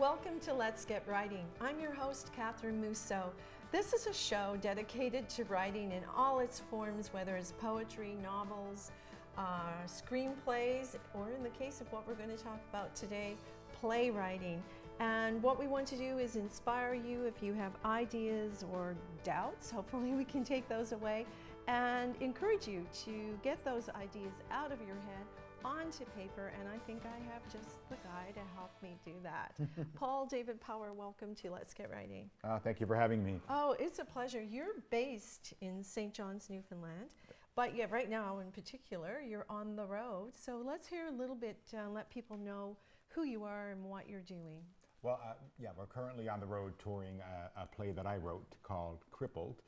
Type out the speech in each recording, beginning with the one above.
Welcome to Let's Get Writing. I'm your host, Kathryn Mousseau. This is a show dedicated to writing in all its forms, whether it's poetry, novels, screenplays, or in the case of what we're going to talk about today, playwriting. And what we want to do is inspire you if you have ideas or doubts. Hopefully we can take those away and encourage you to get those ideas out of your head onto paper, and I think I have just the guy to help me do that. Paul David Power, welcome to Let's Get Writing. Thank you for having me. Oh, it's a pleasure. You're based in St. John's, Newfoundland, but yeah, right now in particular, you're on the road. So let's hear a little bit, let people know who you are and what you're doing. Well, we're currently on the road touring a play that I wrote called Crippled.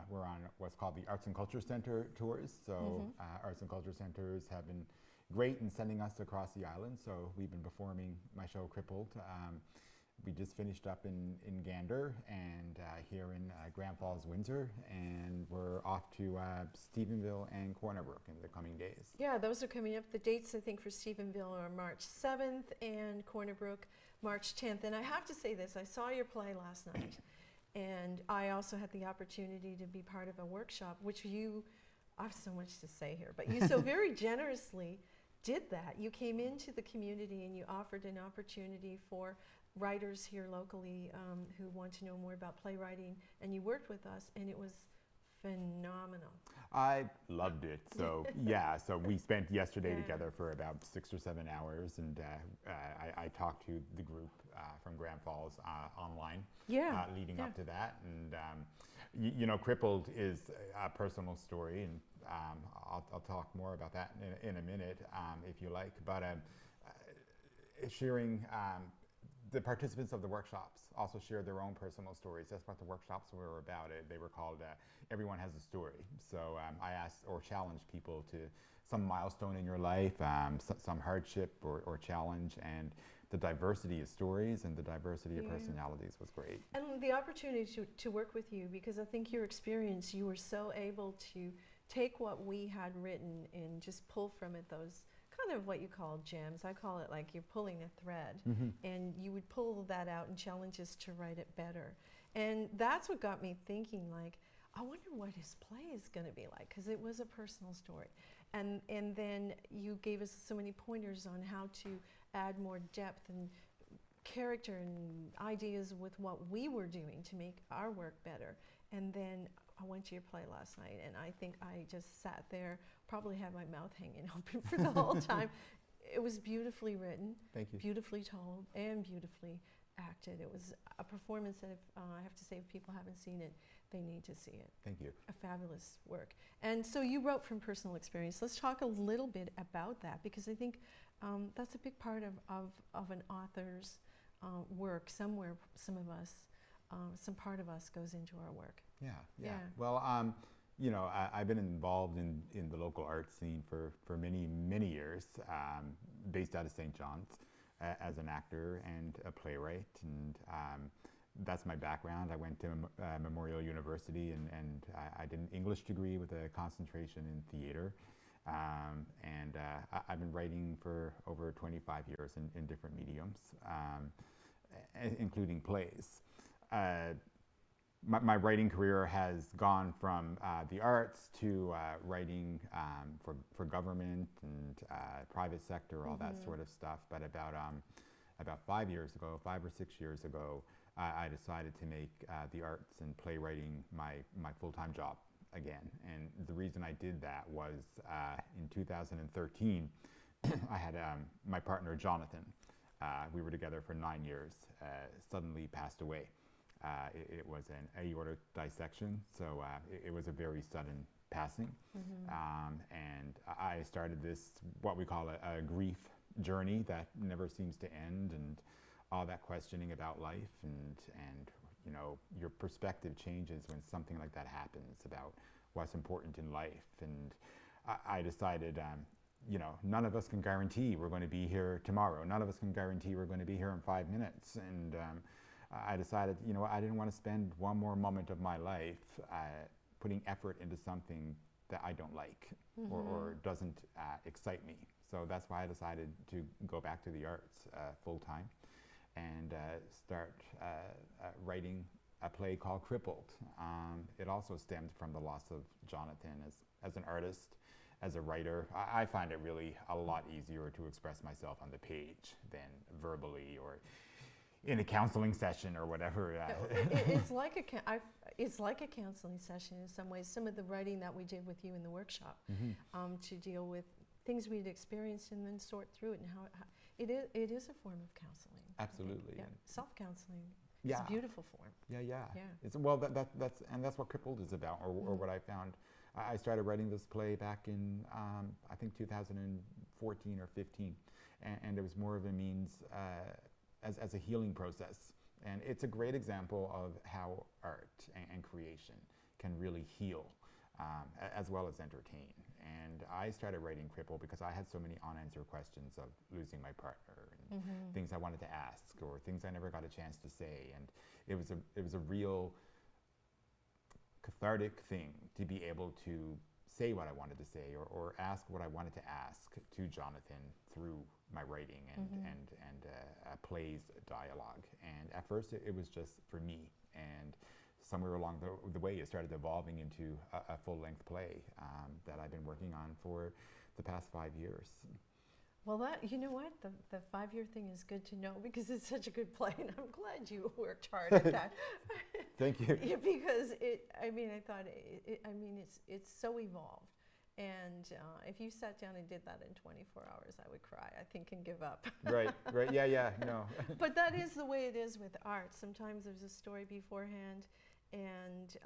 We're on what's called the Arts and Culture Center tours. So Arts and Culture Centers have been great in sending us across the island. So we've been performing my show Crippled. We just finished up in Gander and here in Grand Falls, Windsor, and we're off to Stephenville and Corner Brook in the coming days. Yeah, those are coming up. The dates, I think, for Stephenville are March 7th and Corner Brook March 10th. And I have to say this, I saw your play last night, and I also had the opportunity to be part of a workshop, which I have so much to say here, but you so very generously did that. You came into the community and you offered an opportunity for writers here locally who want to know more about playwriting, and you worked with us, and it was phenomenal. I loved it. So so we spent yesterday together for about 6 or 7 hours, and I talked to the group from Grand Falls online leading up to that. And you know, Crippled is a personal story, and I'll talk more about that in a minute if you like. But sharing the participants of the workshops also shared their own personal stories. That's what the workshops were about. They were called Everyone Has a Story. So I asked or challenged people to some milestone in your life, some hardship or challenge, and the diversity of stories and the diversity of personalities was great. And the opportunity to work with you, because I think your experience, you were so able to take what we had written and just pull from it those kind of what you call gems. I call it like you're pulling a thread, and you would pull that out and challenge us to write it better. And that's what got me thinking, like, I wonder what his play is going to be like, because it was a personal story. And then you gave us so many pointers on how to add more depth and character and ideas with what we were doing to make our work better. And then I went to your play last night, and I think I just sat there, probably had my mouth hanging open for the whole time. It was beautifully written, beautifully told, and beautifully acted. It was a performance that, I have to say, if people haven't seen it, they need to see it. Thank you. A fabulous work. And so you wrote from personal experience. Let's talk a little bit about that, because I think that's a big part of an author's work. Somewhere, some part of us goes into our work. Yeah. Well, you know, I've been involved in the local art scene for many years, based out of St. John's as an actor and a playwright, and that's my background. I went to Memorial University and I did an English degree with a concentration in theater, and I've been writing for over 25 years in different mediums, including plays. My writing career has gone from the arts to writing for government and private sector, all that sort of stuff. But about 5 or 6 years ago, I decided to make the arts and playwriting my full-time job again. And the reason I did that was in 2013, I had my partner Jonathan. We were together for 9 years. Suddenly passed away. It was an aortic dissection, so it was a very sudden passing. And I started this, what we call a grief journey that never seems to end, and all that questioning about life, and you know, your perspective changes when something like that happens about what's important in life. And I decided, you know, none of us can guarantee we're going to be here tomorrow. None of us can guarantee we're going to be here in 5 minutes. And I decided, you know, I didn't want to spend one more moment of my life putting effort into something that I don't like or doesn't excite me. So that's why I decided to go back to the arts full time. and start writing a play called Crippled. It also stemmed from the loss of Jonathan as an artist, as a writer. I find it really a lot easier to express myself on the page than verbally or in a counseling session or whatever. It's like it's like a counseling session in some ways. Some of the writing that we did with you in the workshop to deal with things we'd experienced and then sort through it, and how it is a form of counseling. Absolutely. Yeah. Self-counseling. Yeah. It's a beautiful form. Yeah. Yeah. It's, well, that's what Crippled is about, or what I found. I started writing this play back in I think 2014 or 15, and it was more of a means as a healing process. And it's a great example of how art and creation can really heal as well as entertain. And I started writing Cripple because I had so many unanswered questions of losing my partner and things I wanted to ask or things I never got a chance to say. And it was a real cathartic thing to be able to say what I wanted to say or ask what I wanted to ask to Jonathan through my writing and plays dialogue. And at first it was just for me, and somewhere along the way it started evolving into a full-length play that I've been working on for the past 5 years. Well, you know what, the 5-year thing is good to know because it's such a good play, and I'm glad you worked hard at that. Thank you. Yeah, because I thought it's so evolved, and if you sat down and did that in 24 hours, I would cry, I think, and give up. Right, yeah, no. But that is the way it is with art. Sometimes there's a story beforehand, and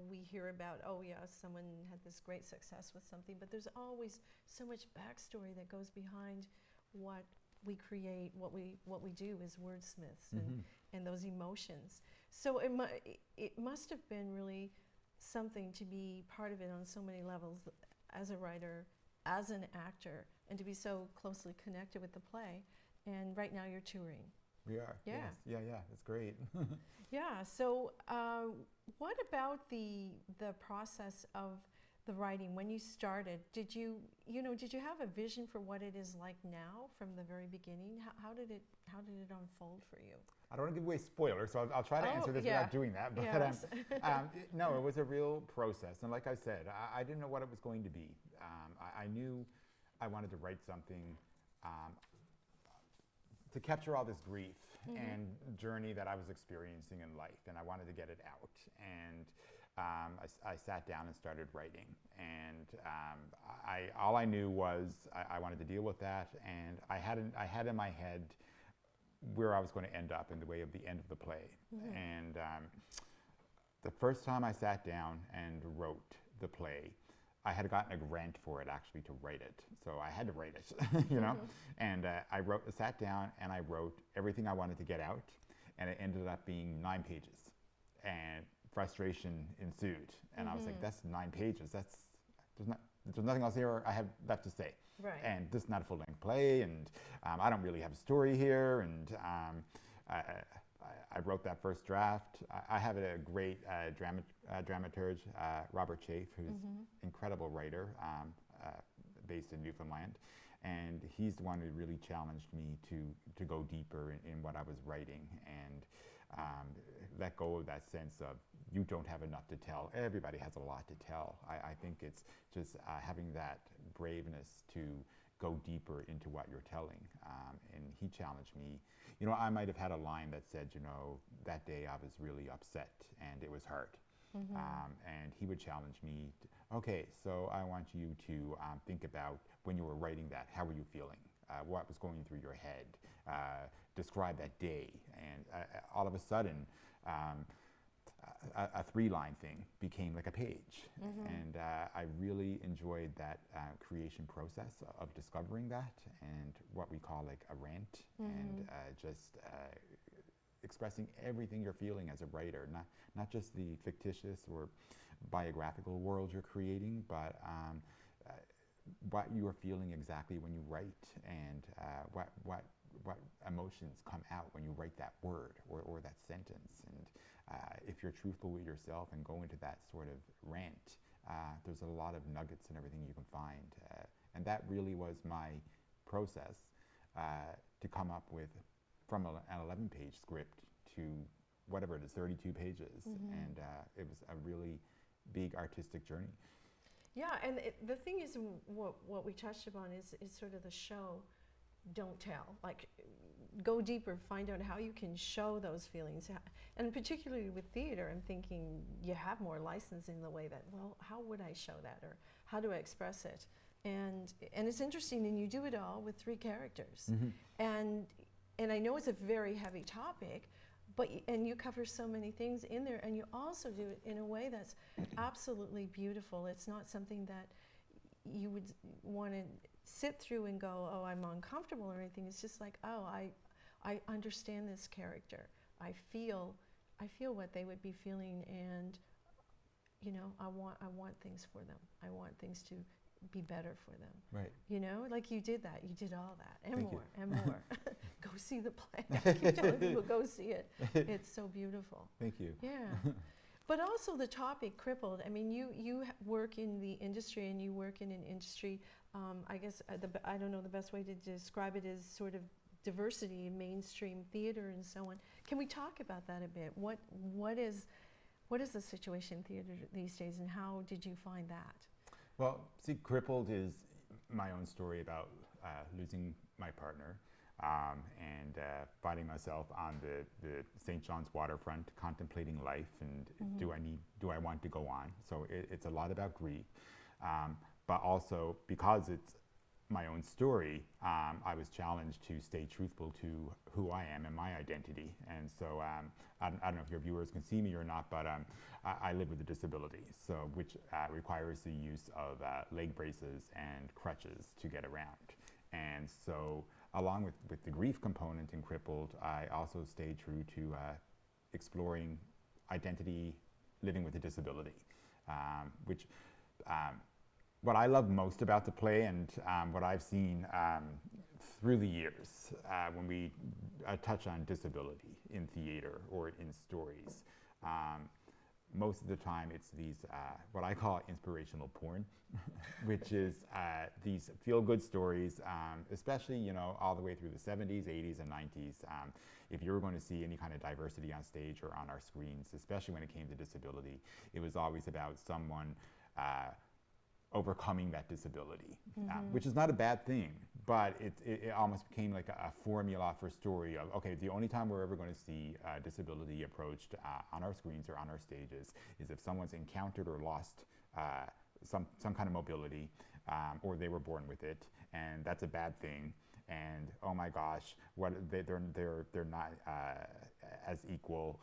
we hear about, someone had this great success with something, but there's always so much backstory that goes behind what we create, what we do as wordsmiths, and those emotions. So it must have been really something to be part of it on so many levels, as a writer, as an actor, and to be so closely connected with the play. And right now you're touring. We are. Yeah. Yes. Yeah. It's great. Yeah. So, what about the process of the writing when you started? Did you have a vision for what it is like now from the very beginning? How did it unfold for you? I don't want to give away spoilers, so I'll try to answer this without doing that. But yes. no, it was a real process, and like I said, I didn't know what it was going to be. I knew I wanted to write something to capture all this grief and journey that I was experiencing in life, and I wanted to get it out. And I sat down and started writing, and all I knew was I wanted to deal with that, and I had in my head where I was going to end up in the way of the end of the play. And the first time I sat down and wrote the play, I had gotten a grant for it actually to write it, so I had to write it, And I sat down and I wrote everything I wanted to get out, and it ended up being 9 pages, and frustration ensued. And I was like, "That's 9 pages. There's nothing else here I have left to say." Right. And this is not a full-length play, and I don't really have a story here. And I wrote that first draft. I have a great dramaturge, Robert Chafe, who's incredible writer, based in Newfoundland, and he's the one who really challenged me to go deeper in what I was writing and let go of that sense of you don't have enough to tell. Everybody has a lot to tell. I think it's just having that braveness to go deeper into what you're telling. And he challenged me. I might have had a line that said, that day I was really upset and it was hard. And he would challenge me, okay, so I want you to think about when you were writing that, how were you feeling? What was going through your head? Describe that day. And all of a sudden, a 3-line thing became like a page. And I really enjoyed that creation process of discovering that, and what we call like a rant, and just expressing everything you're feeling as a writer, not just the fictitious or biographical world you're creating, but what you are feeling exactly when you write, and what emotions come out when you write that word or that sentence. And if you're truthful with yourself and go into that sort of rant, there's a lot of nuggets and everything you can find. And that really was my process to come up with from an 11-page script to whatever it is, 32 pages. And it was a really big artistic journey. Yeah, and the thing is, what we touched upon is sort of the show, don't tell. Like, go deeper, find out how you can show those feelings. And particularly with theater, I'm thinking you have more license in the way that, well, how would I show that, or how do I express it? And it's interesting, and you do it all with 3 characters. And I know it's a very heavy topic, and you cover so many things in there, and you also do it in a way that's absolutely beautiful. It's not something that you would want to sit through and go, oh, I'm uncomfortable or anything. It's just like, oh, I understand this character. I feel what they would be feeling, and you know, I want things for them. I want things to be better for them. Right. You know, like you did that. You did all that and Thank more you. and more. Go see the play. I keep telling people, go see it. It's so beautiful. Thank you. Yeah. But also the topic, crippled. I mean, you work in the industry, and you work in an industry, I guess, I don't know, the best way to describe it is sort of diversity in mainstream theater and so on. Can we talk about that a bit? What is the situation in theater these days, and how did you find that? Well, see, Crippled is my own story about losing my partner and finding myself on the St. John's waterfront, contemplating life, and do I want to go on? So it's a lot about grief, but also because it's my own story, I was challenged to stay truthful to who I am and my identity. And so I don't know if your viewers can see me or not, but I live with a disability, so which requires the use of leg braces and crutches to get around. And so along with the grief component in Crippled, I also stayed true to exploring identity, living with a disability, which what I love most about the play, and what I've seen through the years when we touch on disability in theater or in stories, most of the time it's these, what I call inspirational porn, which is these feel-good stories, especially, you know, all the way through the 70s, 80s, and 90s. If you were going to see any kind of diversity on stage or on our screens, especially when it came to disability, it was always about someone overcoming that disability, which is not a bad thing, but it almost became like a formula for story of, okay, the only time we're ever going to see disability approached on our screens or on our stages is if someone's encountered or lost some kind of mobility, or they were born with it, and that's a bad thing. And oh my gosh, they're not as equal,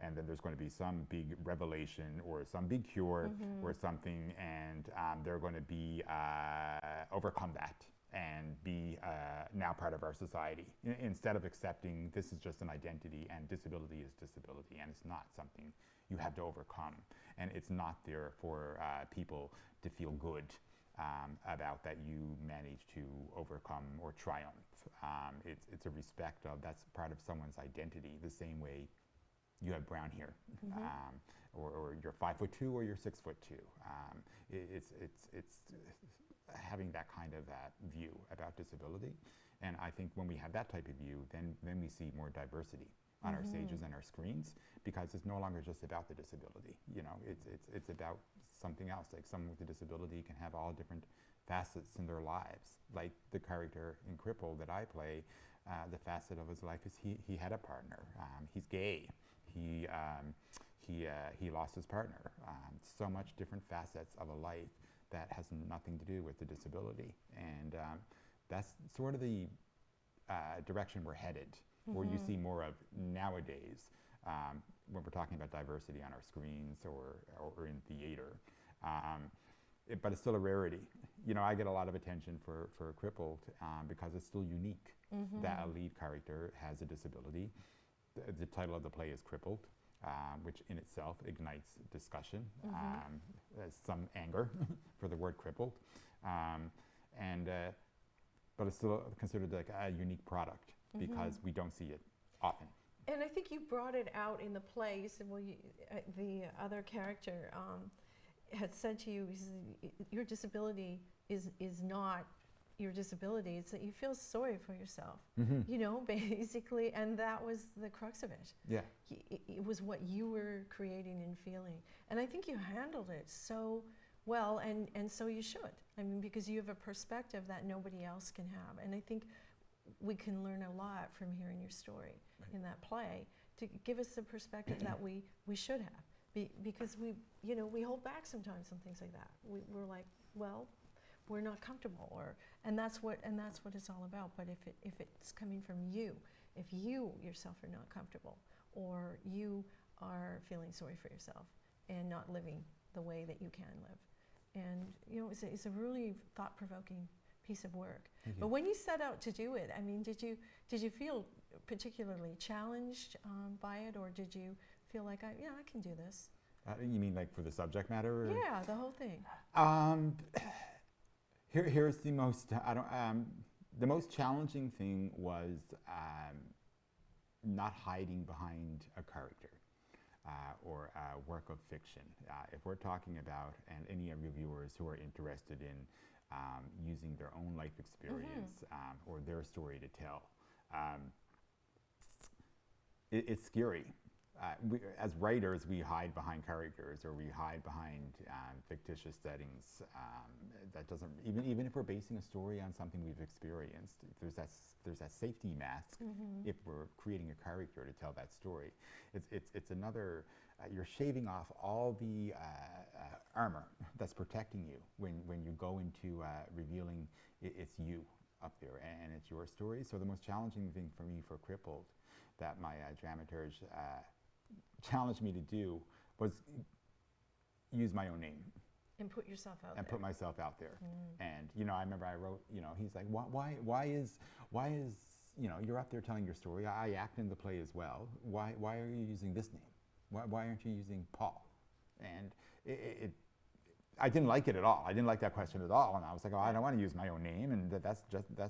and then there's going to be some big revelation or some big cure or something, and they're going to be overcome that and be now part of our society, instead of accepting this is just an identity and disability is disability, and it's not something you have to overcome, and it's not there for people to feel good about that you manage to overcome or triumph. It's a respect of, that's part of someone's identity, the same way you have brown hair, or you're 5'2" or you're 6'2". It's having that kind of view about disability, and I think when we have that type of view, then we see more diversity on our stages and our screens, because it's no longer just about the disability. You know, it's about something else. Like someone with a disability can have all different facets in their lives. Like the character in Crippled that I play, the facet of his life is he had a partner. He's gay. He lost his partner. So much different facets of a life that has nothing to do with the disability, and that's sort of the direction we're headed. Or you see more of nowadays when we're talking about diversity on our screens or in theater. But it's still a rarity. You know, I get a lot of attention for Crippled because it's still unique that a lead character has a disability. The title of the play is Crippled, which in itself ignites discussion, some anger for the word crippled. But it's still considered like a unique product, because we don't see it often. And I think you brought it out in the play. You said, well, the other character had said to you, your disability is not your disability, it's that you feel sorry for yourself, Mm-hmm. you know, basically, and that was the crux of it. Yeah. It was what you were creating and feeling. And I think you handled it so well, and so you should. I mean, because you have a perspective that nobody else can have. And I think we can learn a lot from hearing your story in that play to give us the perspective that we should have. Because we hold back sometimes on things like that. We're like, well, we're not comfortable, and that's what it's all about. But if it's coming from you, if you yourself are not comfortable, or you are feeling sorry for yourself and not living the way that you can live, and it's a really thought-provoking piece of work. But when you set out to do it, I mean, did you feel particularly challenged by it, or did you feel like I can do this? You mean like for the subject matter? Or? Yeah, the whole thing. Here's the most the most challenging thing was not hiding behind a character or a work of fiction. If we're talking about, and any of your viewers who are interested in using their own life experience or their story to tell, it's scary. As writers, we hide behind characters, or we hide behind fictitious settings. That doesn't, even if we're basing a story on something we've experienced, there's that safety mask. If we're creating a character to tell that story, it's another. You're shaving off all the armor that's protecting you when you go into revealing it's you up there and it's your story. So the most challenging thing for me for Crippled, that my dramaturge challenged me to do, was use my own name. And put yourself out there. And put myself out there. And, I remember I wrote, he's like, why is, you're up there telling your story. I act in the play as well. Why are you using this name? Why aren't you using Paul? And I didn't like it at all. I didn't like that question at all. And I was like, I don't want to use my own name. And that's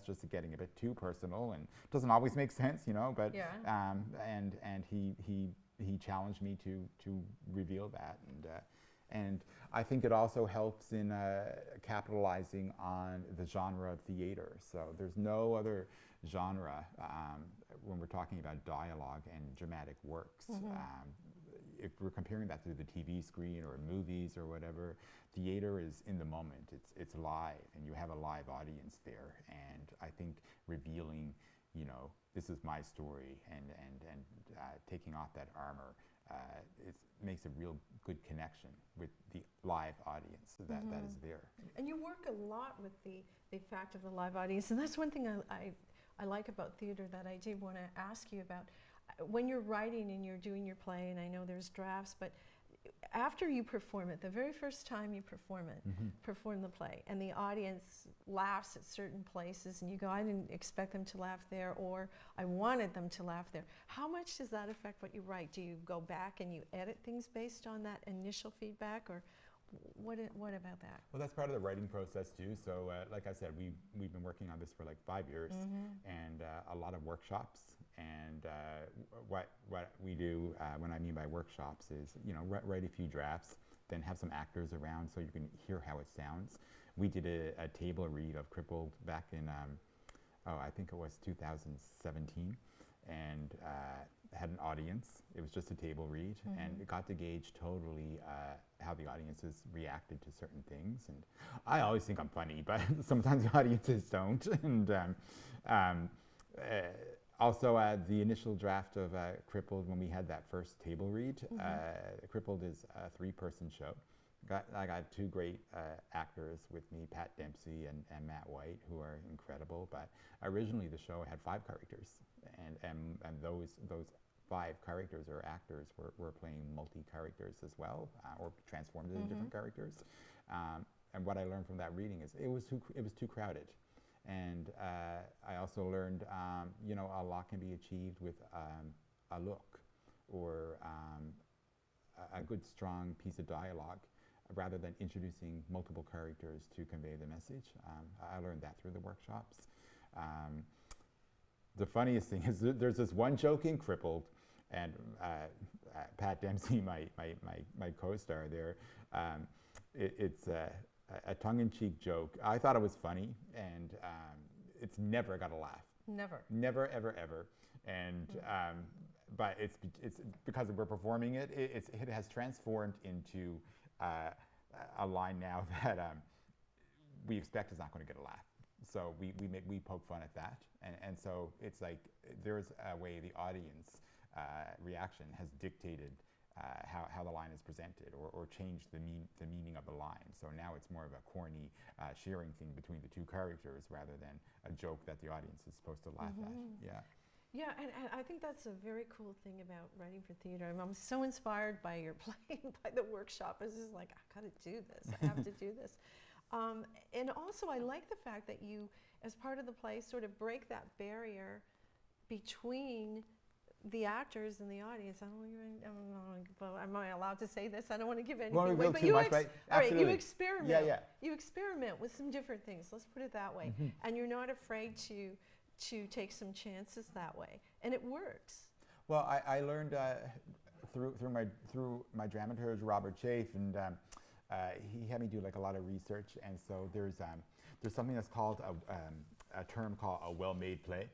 just getting a bit too personal, and doesn't always make sense, but, and he challenged me to reveal that. And I think it also helps in capitalizing on the genre of theater. So there's no other genre when we're talking about dialogue and dramatic works. If we're comparing that to the TV screen or movies or whatever, theater is in the moment. It's live, and you have a live audience there. And I think revealing, this is my story, and taking off that armor, it makes a real good connection with the live audience that is there. And you work a lot with the fact of the live audience, and that's one thing I like about theater that I did want to ask you about. When you're writing and you're doing your play, and I know there's drafts, but after you perform it, the very first time you perform the play, and the audience laughs at certain places, and you go, I didn't expect them to laugh there, or I wanted them to laugh there. How much does that affect what you write? Do you go back and you edit things based on that initial feedback, or what about that? Well, that's part of the writing process too. So like I said, we've been working on this for like 5 years, and a lot of workshops. And what we do, when I mean by workshops, is write a few drafts, then have some actors around so you can hear how it sounds. We did a table read of Crippled back in I think it was 2017, and had an audience. It was just a table read, and it got to gauge totally how the audiences reacted to certain things. And I always think I'm funny, but sometimes the audiences don't. And also, the initial draft of Crippled, when we had that first table read, Crippled is a 3-person show. I got 2 great actors with me, Pat Dempsey and Matt White, who are incredible. But originally the show had 5 characters, and those 5 characters or actors were playing multi-characters as well, or transformed into different characters. And what I learned from that reading is it was too crowded. And I also learned, a lot can be achieved with a look or a good, strong piece of dialogue, rather than introducing multiple characters to convey the message. I learned that through the workshops. The funniest thing is there's this one joke in Crippled, and Pat Dempsey, my co-star there, it's a tongue-in-cheek joke. I thought it was funny, and it's never got a laugh. Never, ever, ever. And but it's because we're performing it. It has transformed into a line now that we expect is not going to get a laugh. So we poke fun at that, and so it's like there's a way the audience reaction has dictated how the line is presented, or changed the meaning of the line. So now it's more of a corny sharing thing between the two characters rather than a joke that the audience is supposed to laugh at. Yeah. Yeah, and I think that's a very cool thing about writing for theater. I'm so inspired by your play, by the workshop. It's just like, I gotta do this. I have to do this. And also, I like the fact that you, as part of the play, sort of break that barrier between the actors and the audience. I don't know, am I allowed to say this? I don't want to give anything away. But you experiment. Yeah. You experiment with some different things. Let's put it that way. And you're not afraid to take some chances that way, and it works. Well, I learned through my dramaturg Robert Chafe, and he had me do like a lot of research, and so there's something that's called a term called a well-made play,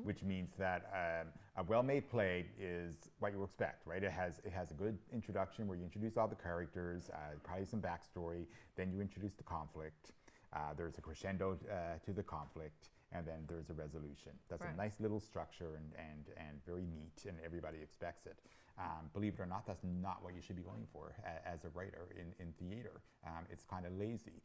which means that a well-made play is what you expect, right? It has a good introduction where you introduce all the characters, probably some backstory, then you introduce the conflict. There's a crescendo to the conflict, and then there's a resolution. That's right. A nice little structure and very neat, and everybody expects it. Believe it or not, that's not what you should be going for as a writer in theater. It's kind of lazy.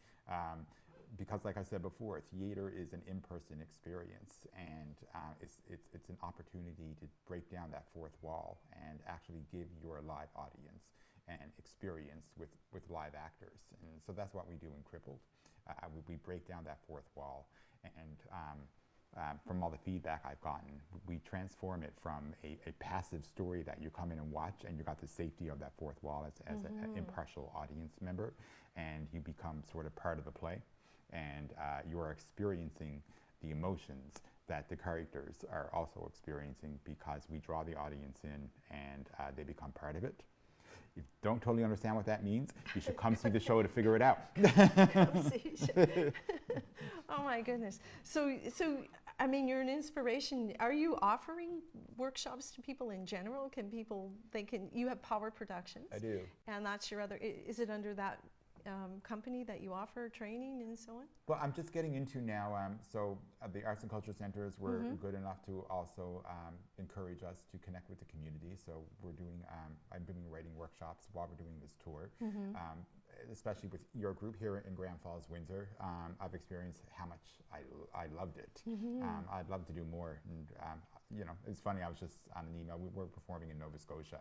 Because like I said before, theater is an in-person experience, and it's an opportunity to break down that fourth wall and actually give your live audience an experience with live actors. And so that's what we do in Crippled. We break down that fourth wall, and from all the feedback I've gotten, we transform it from a passive story that you come in and watch, and you got the safety of that fourth wall as an impartial audience member, and you become sort of part of the play, and you are experiencing the emotions that the characters are also experiencing, because we draw the audience in and they become part of it. If you don't totally understand what that means, you should come see the show to figure it out. Oh my goodness. So I mean, you're an inspiration. Are you offering workshops to people in general? You have Power Productions. I do. And that's your other, is it under that company that you offer training and so on? Well, I'm just getting into now, so the Arts and Culture Centers were good enough to also encourage us to connect with the community. So we're doing, I'm doing writing workshops while we're doing this tour, especially with your group here in Grand Falls, Windsor. I've experienced how much I loved it. I'd love to do more. And you know, it's funny, I was just on an email, we were performing in Nova Scotia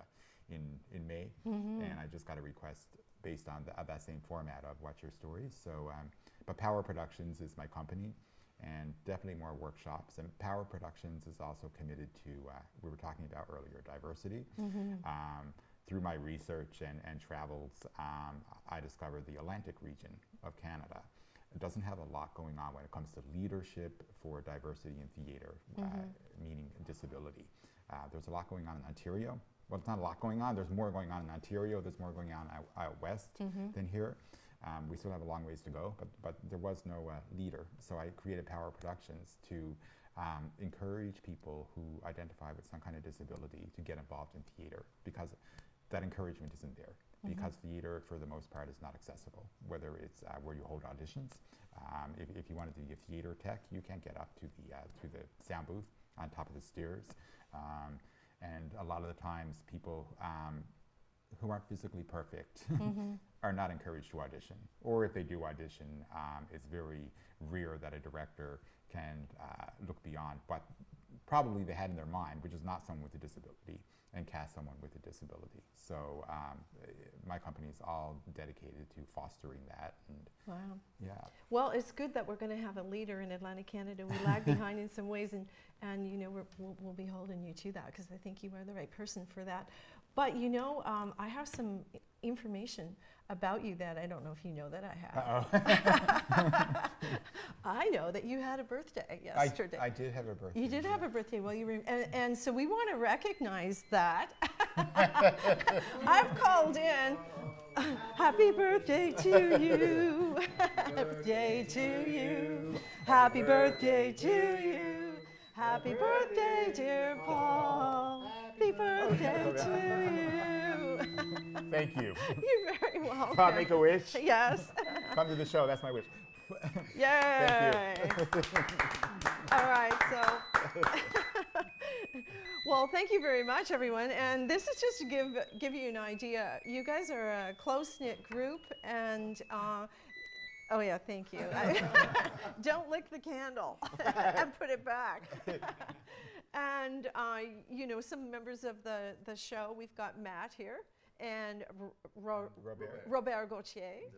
in May, and I just got a request based on that same format of What's Your Stories. So, but Power Productions is my company, and definitely more workshops. And Power Productions is also committed to, we were talking about earlier, diversity. Through my research and travels, I discovered the Atlantic region of Canada. It doesn't have a lot going on when it comes to leadership for diversity in theater, meaning disability. There's a lot going on in Ontario. Well, it's not a lot going on. There's more going on in Ontario. There's more going on out west than here. We still have a long ways to go, but there was no leader. So I created Power Productions to encourage people who identify with some kind of disability to get involved in theater, because that encouragement isn't there. Because theater, for the most part, is not accessible, whether it's where you hold auditions. If you wanted to be a theater tech, you can't get up to the sound booth on top of the stairs. And a lot of the times, people who aren't physically perfect are not encouraged to audition. Or if they do audition, it's very rare that a director can look beyond what probably they had in their mind, which is not someone with a disability, and cast someone with a disability. So my company is all dedicated to fostering that. And wow. Yeah. Well, it's good that we're going to have a leader in Atlantic Canada. We lag behind in some ways, and you know, we'll be holding you to that, because I think you are the right person for that. But you know, I have some information about you that I don't know if you know that I have. I know that you had a birthday yesterday. I did have a birthday. You did have a birthday. Well, and so we want to recognize that. I've called in. Happy birthday to you. Happy birthday to you. Happy birthday to you. Happy birthday, dear Paul. Happy birthday to you. Thank you. You're very welcome. Can I make a wish? Yes. Come to the show. That's my wish. Yay. Thank you. All right, so. Well, thank you very much, everyone. And this is just to give you an idea. You guys are a close-knit group, and oh yeah, thank you. Don't lick the candle and put it back. And you know, some members of the show. We've got Matt here and Robert Gauthier.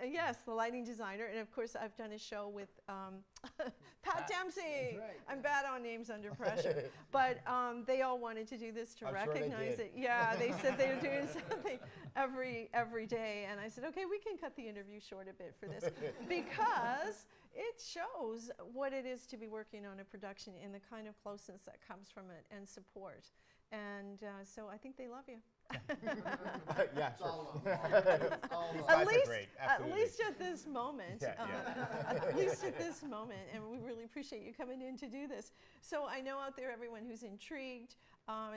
Yes, the lighting designer, and of course I've done a show with Pat Dempsey. That's right. I'm bad on names under pressure, but they all wanted to do this to I'm recognize sure they it. Yeah, they said they were doing something every day, and I said, okay, we can cut the interview short a bit for this because it shows what it is to be working on a production and the kind of closeness that comes from it and support. And so I think they love you. Yeah, sure. At least at this moment. Yeah, yeah. At least at this moment, and we really appreciate you coming in to do this. So I know out there, everyone who's intrigued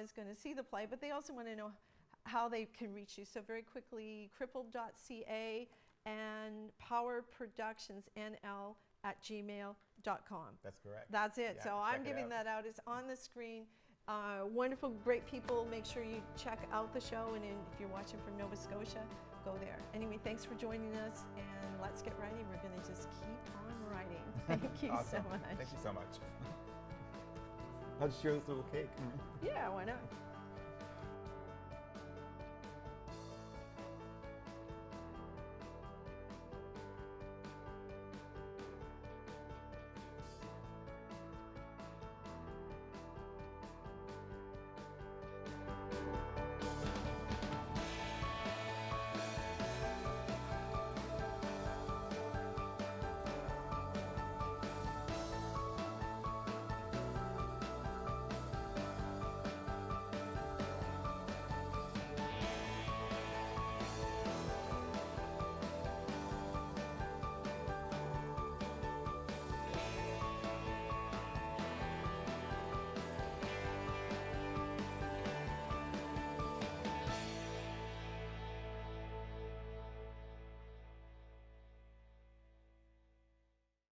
is going to see the play, but they also want to know how they can reach you. So very quickly, crippled.ca and powerproductionsnl@gmail.com. That's correct. That's it. Yeah, so check I'm it giving out. that out. It's on the screen. Wonderful, great people. Make sure you check out the show, and if you're watching from Nova Scotia, go there. Anyway, thanks for joining us, and let's get writing. We're going to just keep on writing. Thank you Awesome. so much. Thank you so much. I'll just share this little cake. Yeah, why not?